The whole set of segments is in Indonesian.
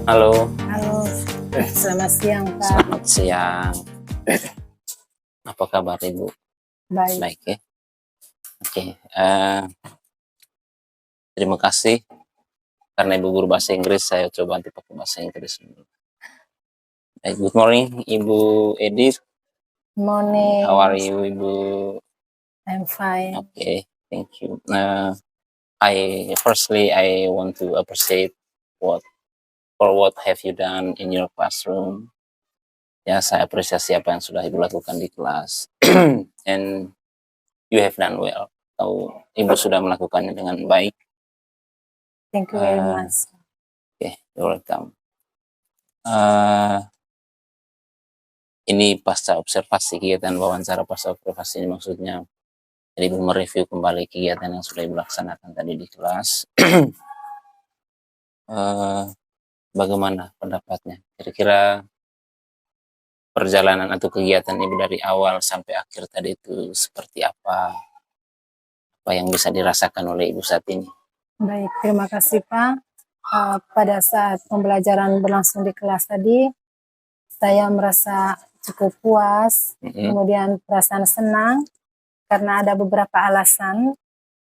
Halo, Halo, selamat siang Kak. selamat siang. Apa kabar Ibu? Baik, Baik ya? Oke, terima kasih karena Ibu guru bahasa Inggris, saya coba nanti pakai bahasa Inggris dulu. Good morning Ibu Edith, how are morning. you Ibu? I'm fine. Okay, thank you. I want to appreciate what have you done in your classroom. Ya, saya apresiasi apa yang sudah Ibu lakukan di kelas. And you have done well. Ibu sudah melakukannya dengan baik. Thank you very Uh, much. Okay, you're welcome. Ini pasca observasi kegiatan wawancara pasca observasi ini maksudnya, jadi Ibu mereview kembali kegiatan yang sudah Ibu laksanakan tadi di kelas. Bagaimana pendapatnya? Kira-kira perjalanan atau kegiatan Ibu dari awal sampai akhir tadi itu seperti apa? Apa yang bisa dirasakan oleh Ibu saat ini? Baik, terima kasih Pak. Pada saat pembelajaran berlangsung di kelas tadi, saya merasa cukup puas, kemudian perasaan senang, karena ada beberapa alasan.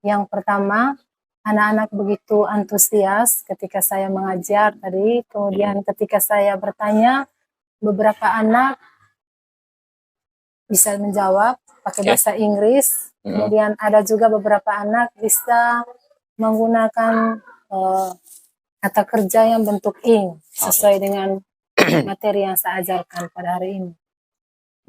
Yang pertama, anak-anak begitu antusias ketika saya mengajar tadi, kemudian ketika saya bertanya, beberapa anak bisa menjawab pakai bahasa Inggris, kemudian ada juga beberapa anak bisa menggunakan kata kerja yang bentuk ing sesuai dengan materi yang saya ajarkan pada hari ini.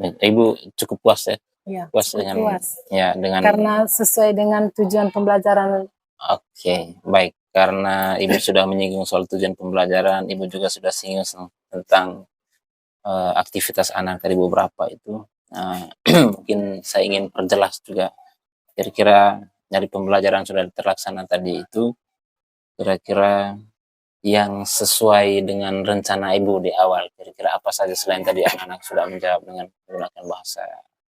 Ibu cukup puas ya? Ya, Puas cukup dengan puas. ya dengan Karena sesuai dengan tujuan pembelajaran. Oke, baik. Karena Ibu sudah menyinggung soal tujuan pembelajaran, Ibu juga sudah singgung tentang aktivitas anak tadi beberapa itu. Mungkin saya ingin perjelas juga. Kira-kira dari pembelajaran sudah terlaksana tadi itu, kira-kira yang sesuai dengan rencana Ibu di awal, kira-kira apa saja selain tadi anak-anak sudah menjawab dengan menggunakan bahasa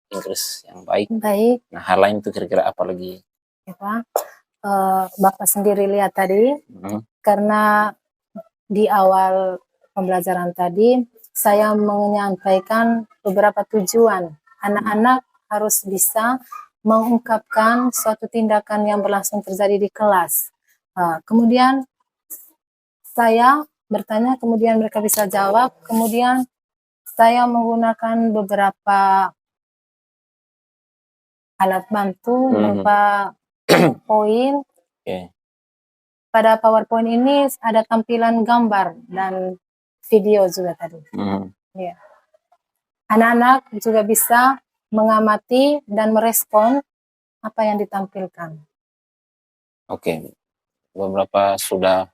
Inggris yang baik. Baik. Nah, hal lain itu kira-kira apa lagi? Ya, Pak. Bapak sendiri lihat tadi, karena di awal pembelajaran tadi, saya menyampaikan beberapa tujuan. Anak-anak harus bisa mengungkapkan suatu tindakan yang berlangsung terjadi di kelas. Kemudian saya bertanya, kemudian mereka bisa jawab, kemudian saya menggunakan beberapa alat bantu berupa PowerPoint. Pada PowerPoint ini ada tampilan gambar dan video juga tadi. Ya. Anak-anak juga bisa mengamati dan merespon apa yang ditampilkan. Oke, beberapa sudah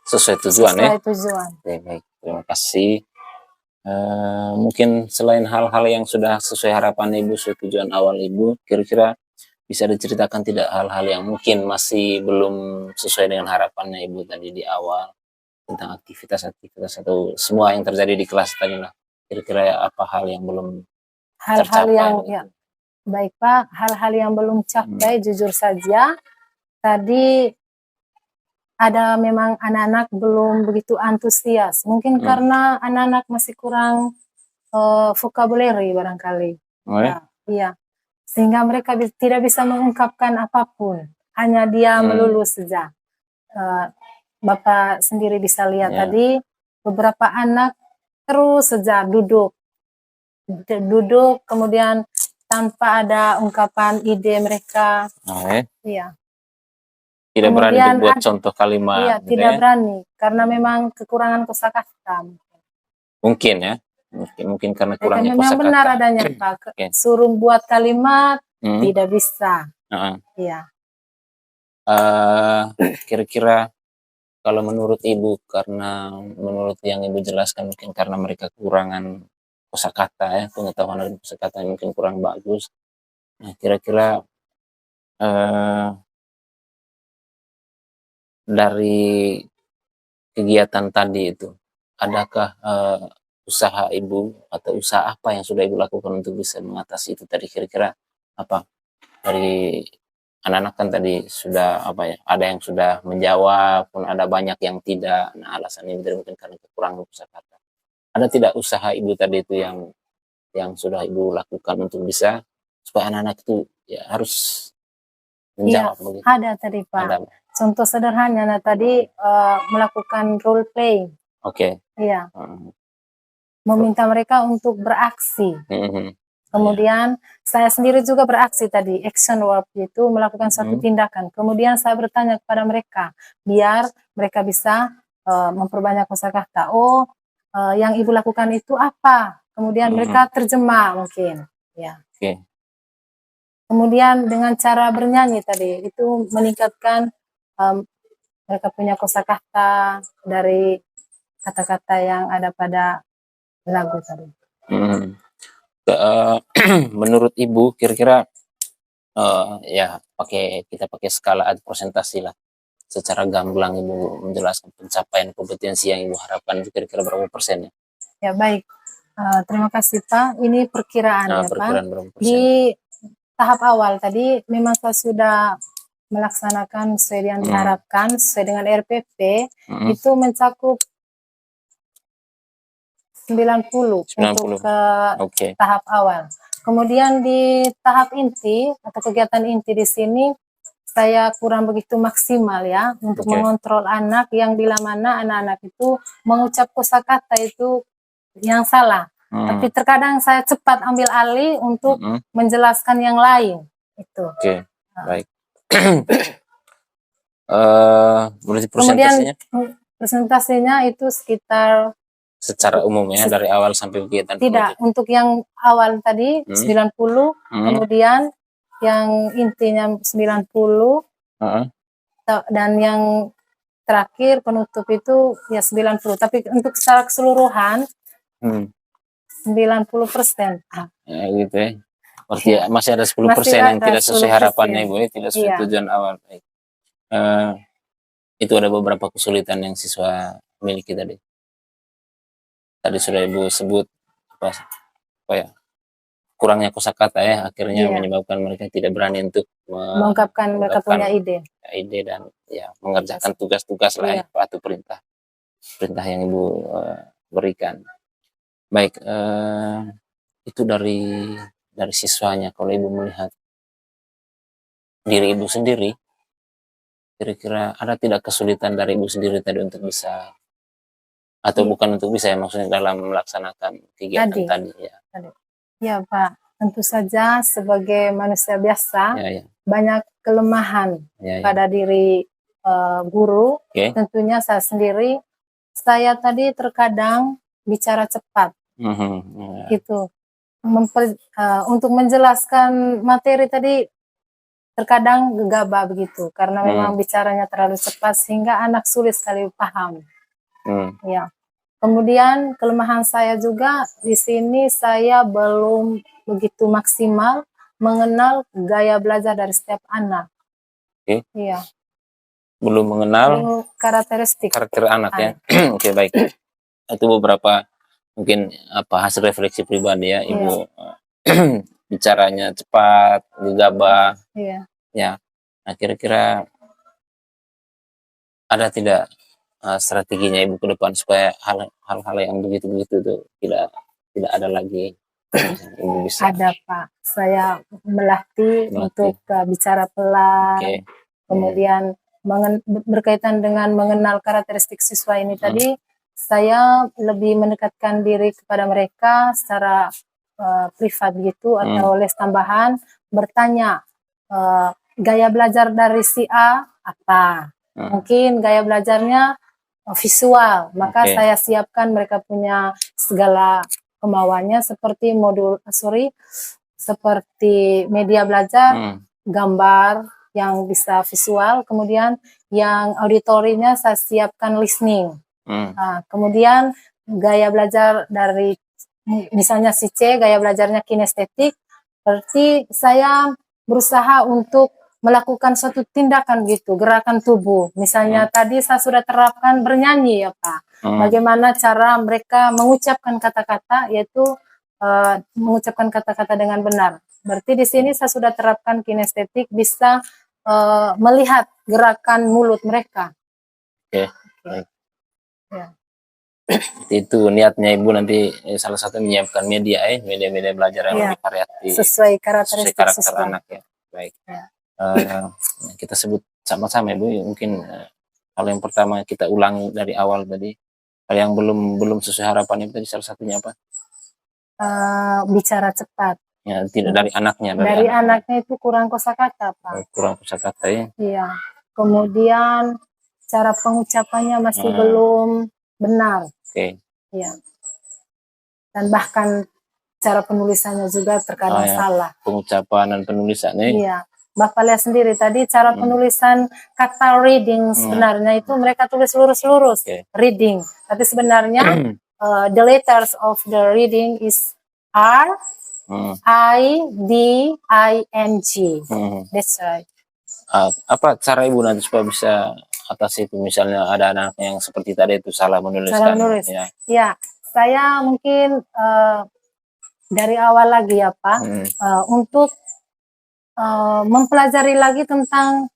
sesuai tujuan ya? Sesuai tujuan. Oke, baik, terima kasih. Mungkin selain hal-hal yang sudah sesuai harapan Ibu, sesuai tujuan awal Ibu, kira-kira bisa diceritakan tidak hal-hal yang mungkin masih belum sesuai dengan harapannya Ibu tadi di awal, tentang aktivitas-aktivitas atau semua yang terjadi di kelas tadi lah. Kira-kira apa hal yang belum Hal-hal tercapai yang gitu? ya, baik Pak, hal-hal yang belum capai jujur saja tadi ada memang anak-anak belum begitu antusias. Mungkin karena anak-anak masih kurang vocabulary barangkali. Ya, iya. Sehingga mereka tidak bisa mengungkapkan apapun, hanya dia melulu saja. Bapak sendiri bisa lihat tadi, beberapa anak terus saja duduk, kemudian tanpa ada ungkapan ide mereka. Iya. Tidak berani untuk buat contoh kalimat. Iya, gitu tidak ya? berani karena memang kekurangan kosakata. Mungkin ya, mungkin karena kurangnya Memang kosakata. benar adanya Pak. Suruh buat kalimat tidak bisa. Iya. Kira-kira kalau menurut Ibu, karena menurut yang Ibu jelaskan mungkin karena mereka kekurangan kosakata ya, pengetahuan dari kosakata mungkin kurang bagus. Nah, kira-kira dari kegiatan tadi itu, adakah usaha Ibu atau usaha apa yang sudah Ibu lakukan untuk bisa mengatasi itu tadi, kira-kira apa dari anak-anak kan tadi sudah apa ya, ada yang sudah menjawab, pun ada banyak yang tidak. Nah, alasan ini mungkin karena kekurangan kosakata. Ada tidak usaha Ibu tadi itu yang sudah Ibu lakukan untuk bisa supaya anak-anak itu ya harus Iya, menjawab begitu? ada tadi Pak. Ada. Contoh sederhananya tadi melakukan role play. Oke. Iya, Heeh. meminta mereka untuk beraksi. Mhm. Kemudian saya sendiri juga beraksi tadi, action word itu melakukan suatu tindakan. Kemudian saya bertanya kepada mereka, biar mereka bisa memperbanyak kosakata. Oh, yang ibu lakukan itu apa? Kemudian mereka terjemah mungkin. Ya. Oke. Kemudian dengan cara bernyanyi tadi itu meningkatkan mereka punya kosakata dari kata-kata yang ada pada lagu tadi. Menurut Ibu kira-kira ya kita pakai skala atau persentase lah. Secara gamblang Ibu menjelaskan pencapaian kompetensi yang Ibu harapkan itu kira-kira berapa persen ya? Ya baik, terima kasih Pak. Ini perkiraan ya Perkiraan Pak. berapa persen? Di tahap awal tadi memang saya sudah melaksanakan sesuai yang diharapkan sesuai dengan RPP itu mencakup 90 untuk ke tahap awal. Kemudian di tahap inti atau kegiatan inti di sini saya kurang begitu maksimal ya untuk mengontrol anak yang bila mana anak-anak itu mengucap kosakata itu yang salah. Tapi terkadang saya cepat ambil alih untuk menjelaskan yang lain. Itu. Oke, baik. Berarti Kemudian persentasenya itu sekitar secara umum ya dari awal sampai kegiatan tidak penutup. untuk yang awal tadi 90, kemudian yang intinya 90 dan yang terakhir penutup itu ya 90. Tapi untuk secara keseluruhan 90%. Ya gitu ya. Berarti masih ada 10% yang tidak sesuai harapannya Ibu, tidak sesuai tujuan awal. Baik. Itu ada beberapa kesulitan yang siswa miliki tadi. Tadi sudah Ibu sebut apa ya, kurangnya kosakata ya, akhirnya menyebabkan mereka tidak berani untuk mengungkapkan mereka punya ide dan ya mengerjakan tugas-tugas lain atau perintah yang Ibu berikan. Baik, itu dari siswanya. Kalau Ibu melihat diri Ibu sendiri, kira-kira ada tidak kesulitan dari Ibu sendiri tadi untuk bisa, atau bukan untuk bisa ya, maksudnya dalam melaksanakan kegiatan tadi ya? Ya Pak, tentu saja sebagai manusia biasa banyak kelemahan pada diri guru. Tentunya saya sendiri, saya tadi terkadang bicara cepat, gitu. Untuk menjelaskan materi tadi terkadang gegabah begitu, karena memang bicaranya terlalu cepat sehingga anak sulit sekali paham. Ya. Kemudian kelemahan saya juga di sini saya belum begitu maksimal mengenal gaya belajar dari setiap anak. Iya. Belum mengenal karakter anak ya. Oke, baik. Itu beberapa mungkin hasil refleksi pribadi ya Ibu. Bicaranya cepat, gegabah. Ya. Nah, kira-kira ada tidak strateginya Ibu ke depan supaya hal-hal yang begitu-begitu itu tidak ada lagi? Ibu bisa. Ada Pak, saya melatih untuk bicara pelan, kemudian berkaitan dengan mengenal karakteristik siswa ini tadi, saya lebih mendekatkan diri kepada mereka secara privat gitu atau les tambahan, bertanya gaya belajar dari si A apa, mungkin gaya belajarnya visual, maka saya siapkan mereka punya segala kemauannya seperti seperti media belajar, gambar yang bisa visual, kemudian yang auditorinya saya siapkan listening. Kemudian gaya belajar dari misalnya si C, gaya belajarnya kinestetik, berarti saya berusaha untuk melakukan suatu tindakan gitu, gerakan tubuh. Misalnya tadi saya sudah terapkan bernyanyi ya Pak. Bagaimana cara mereka mengucapkan kata-kata, yaitu mengucapkan kata-kata dengan benar. Berarti di sini saya sudah terapkan kinestetik, bisa melihat gerakan mulut mereka. Oke. Oke. Ya. Itu niatnya Ibu nanti salah satu menyiapkan media belajar yang Iya, lebih variatif sesuai sesuai karakteristik karakter siswa. anak ya. Baik. Ya. Kita sebut sama-sama Ibu, mungkin hal yang pertama kita ulang dari awal tadi. Hal yang belum sesuai harapan Ibu tadi salah satunya apa? Bicara cepat. Ya, tidak dari anaknya, Dari anaknya itu kurang kosakata, Pak. kurang kosakata ya. Iya. Kemudian cara pengucapannya masih belum benar. Oke. Iya. Dan bahkan cara penulisannya juga terkadang salah. Pengucapan dan penulisannya. Iya. Bapak lihat sendiri tadi cara penulisan kata reading sebenarnya itu mereka tulis lurus-lurus. Reading. Tapi sebenarnya the letters of the reading is R, I, D, I, N, G. That's right. Apa cara Ibu nanti supaya bisa atasi itu, misalnya ada anak yang seperti tadi itu salah menuliskan? Salah menulis. Ya, saya mungkin dari awal lagi ya Pak, untuk mempelajari lagi tentang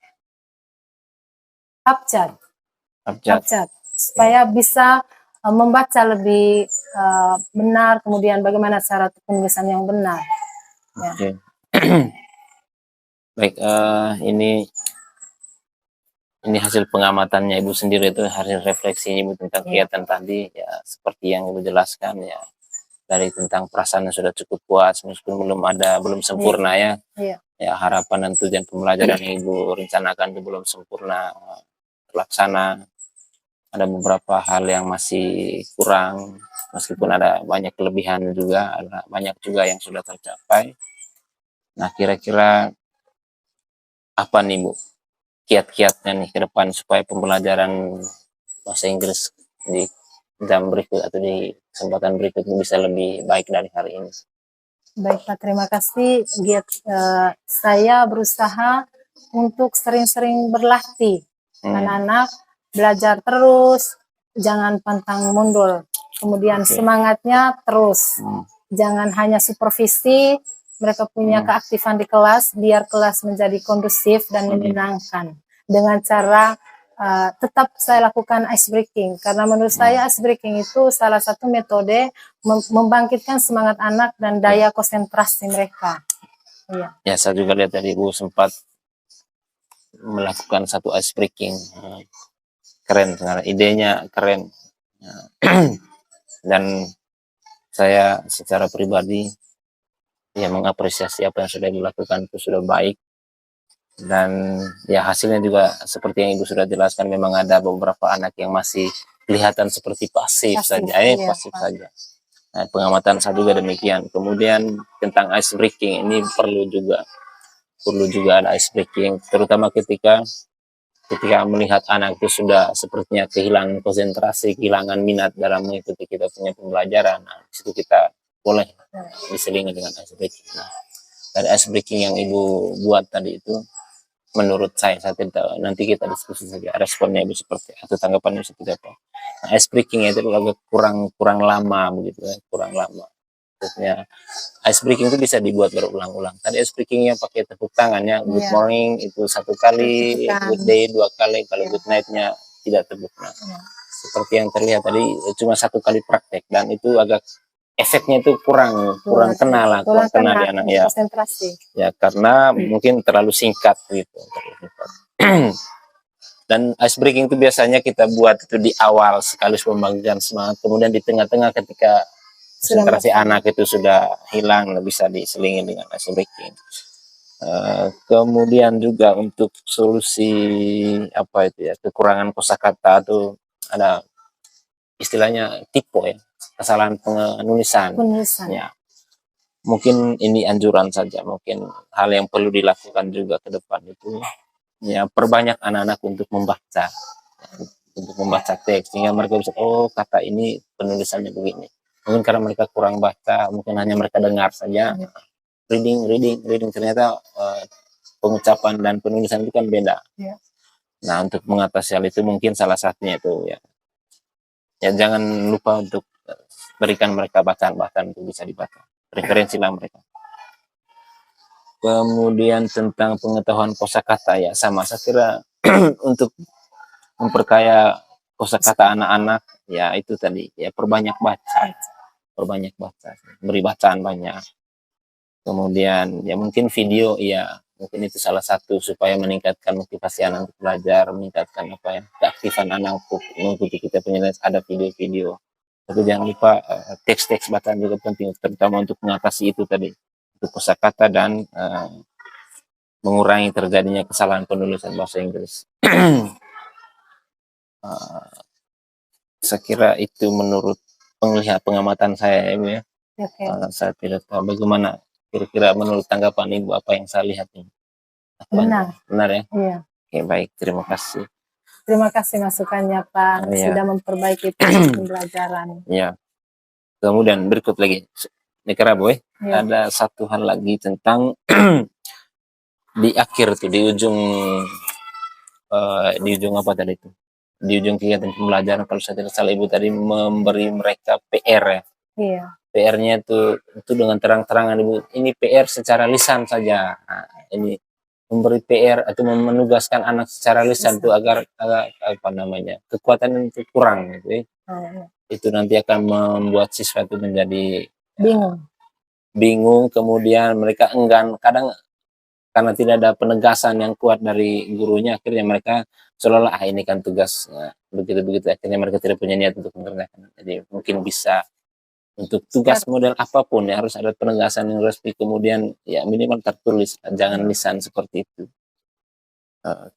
abjad, supaya bisa membaca lebih benar, kemudian bagaimana cara penulisan yang benar. Ya. Okay. Baik, ini hasil pengamatannya Ibu sendiri, itu hasil refleksi Ibu tentang kegiatan tadi ya, seperti yang Ibu jelaskan ya, dari tentang perasaan yang sudah cukup puas meskipun belum sempurna ya. Ya, harapan dan tujuan pembelajaran yang Ibu rencanakan itu belum sempurna terlaksana. Ada beberapa hal yang masih kurang, meskipun ada banyak kelebihan juga, ada banyak juga yang sudah tercapai. Nah, kira-kira apa nih Bu kiat-kiatnya nih ke depan supaya pembelajaran bahasa Inggris di jam berikut atau di kesempatan berikutnya bisa lebih baik dari hari ini? Baik Pak, terima kasih. Saya berusaha untuk sering-sering berlatih. Anak-anak belajar terus, jangan pantang mundur. Kemudian semangatnya terus. Jangan hanya supervisi, mereka punya keaktifan di kelas, biar kelas menjadi kondusif dan menyenangkan. Dengan cara tetap saya lakukan ice breaking, karena menurut saya ice breaking itu salah satu metode membangkitkan semangat anak dan daya konsentrasi mereka. Iya. Ya, saya juga lihat tadi Ibu sempat melakukan satu ice breaking. Keren, idenya keren. Dan saya secara pribadi ya mengapresiasi apa yang sudah dilakukan, itu sudah baik. Dan ya hasilnya juga seperti yang Ibu sudah jelaskan, memang ada beberapa anak yang masih kelihatan seperti pasif saja. Saja. Nah, pengamatan saya juga demikian. Kemudian tentang ice breaking ini perlu juga ada ice breaking, terutama ketika melihat anak itu sudah sepertinya kehilangan konsentrasi, kehilangan minat dalam mengikuti kita punya pembelajaran. Nah, disitu kita boleh diselingi dengan ice breaking. Nah, dari ice breaking yang Ibu buat tadi itu, menurut saya tidak tahu, nanti kita diskusi saja responnya Ibu seperti atau tanggapannya seperti apa. Nah, ice breaking itu agak kurang lama begitu ya, kurang lama. Maksudnya ice breaking itu bisa dibuat berulang-ulang. Tadi ice breakingnya pakai tepuk tangannya, good morning itu 1 kali, good day 2 kali, kalau good night-nya tidak tepuk. Nah, seperti yang terlihat tadi cuma 1 kali praktek, dan itu agak efeknya itu kurang kena di anak ya. Ya, karena mungkin terlalu singkat gitu. Dan ice breaking itu biasanya kita buat itu di awal sekaligus pembangkitan semangat, kemudian di tengah-tengah ketika konsentrasi anak itu sudah hilang, bisa diselingi dengan ice breaking. Kemudian juga untuk solusi apa itu ya, kekurangan kosakata itu ada istilahnya typo ya, kesalahan penulisan. Ya, mungkin ini anjuran saja, mungkin hal yang perlu dilakukan juga ke depan itu ya, perbanyak anak-anak untuk membaca teks, sehingga mereka bisa, oh kata ini penulisannya begini. Mungkin karena mereka kurang baca, mungkin hanya mereka dengar saja. Reading, ternyata pengucapan dan penulisan itu kan beda. Nah, untuk mengatasi hal itu mungkin salah satunya itu ya jangan lupa untuk berikan mereka bacaan-bacaan itu bisa dibaca, referensilah mereka. Kemudian tentang pengetahuan kosakata ya sama, saya kira untuk memperkaya kosakata anak-anak ya itu tadi ya perbanyak baca, beri bacaan banyak. Kemudian ya mungkin video ya mungkin itu salah satu supaya meningkatkan motivasi anak untuk belajar, meningkatkan apa ya keaktifan anak untuk mengikuti kita punya les, ada video-video. Tapi jangan lupa teks-teks bacaan juga penting, terutama untuk mengatasi itu tadi, untuk kosakata dan mengurangi terjadinya kesalahan penulisan bahasa Inggris. Saya kira itu menurut pengamatan saya, Ibu ya. Oke. Saya tidak tahu bagaimana kira-kira menurut tanggapan Ibu apa yang saya lihat ini. Benar. Benar ya? Iya. Oke, baik, terima kasih. Terima kasih masukannya Pak, Iya. sudah memperbaiki pembelajaran. Ya. Kemudian berikut lagi, Nekaraboy, Iya. ada satu hal lagi tentang di akhir tuh di ujung apa tadi itu? Di ujung kegiatan pembelajaran kalau saya tidak salah Ibu tadi memberi mereka PR ya. Iya. PR-nya itu dengan terang-terangan Ibu, ini PR secara lisan saja. Nah, ini memberi PR atau menugaskan anak secara lisan itu agar apa namanya kekuatan itu kurang gitu ya. Itu nanti akan membuat siswa itu menjadi bingung, kemudian mereka enggan, kadang karena tidak ada penegasan yang kuat dari gurunya, akhirnya mereka seolah-olah ini kan tugas begitu-begitu, akhirnya mereka tidak punya niat untuk mengerjakan. Jadi mungkin bisa untuk tugas model apapun ya harus ada penegasan yang resmi, kemudian ya minimal tertulis, jangan lisan seperti itu.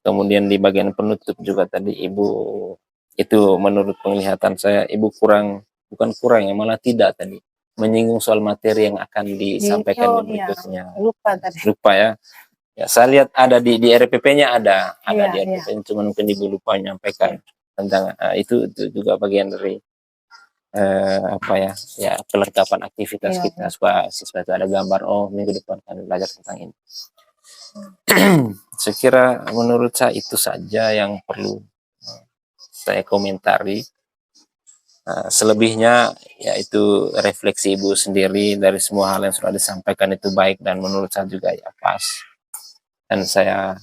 Kemudian di bagian penutup juga tadi Ibu itu menurut penglihatan saya Ibu bukan kurang ya, malah tidak tadi menyinggung soal materi yang akan disampaikan di berikutnya. Lupa ya. Ya, saya lihat ada di RPP-nya ada di RPP-nya, cuma mungkin Ibu lupa menyampaikan tentang itu juga bagian dari apa ya perlengkapan aktivitas kita supaya siswa itu ada gambar minggu depan kami belajar tentang ini. Saya kira menurut saya itu saja yang perlu saya komentari. Selebihnya yaitu refleksi Ibu sendiri dari semua hal yang sudah disampaikan itu baik dan menurut saya juga ya pas. Dan saya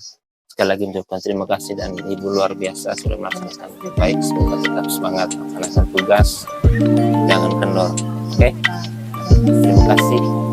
sekali lagi mengucapkan terima kasih dan Ibu luar biasa sudah melaksanakan baik. Semoga tetap semangat melaksanakan tugas, jangan kendor. Oke, terima kasih.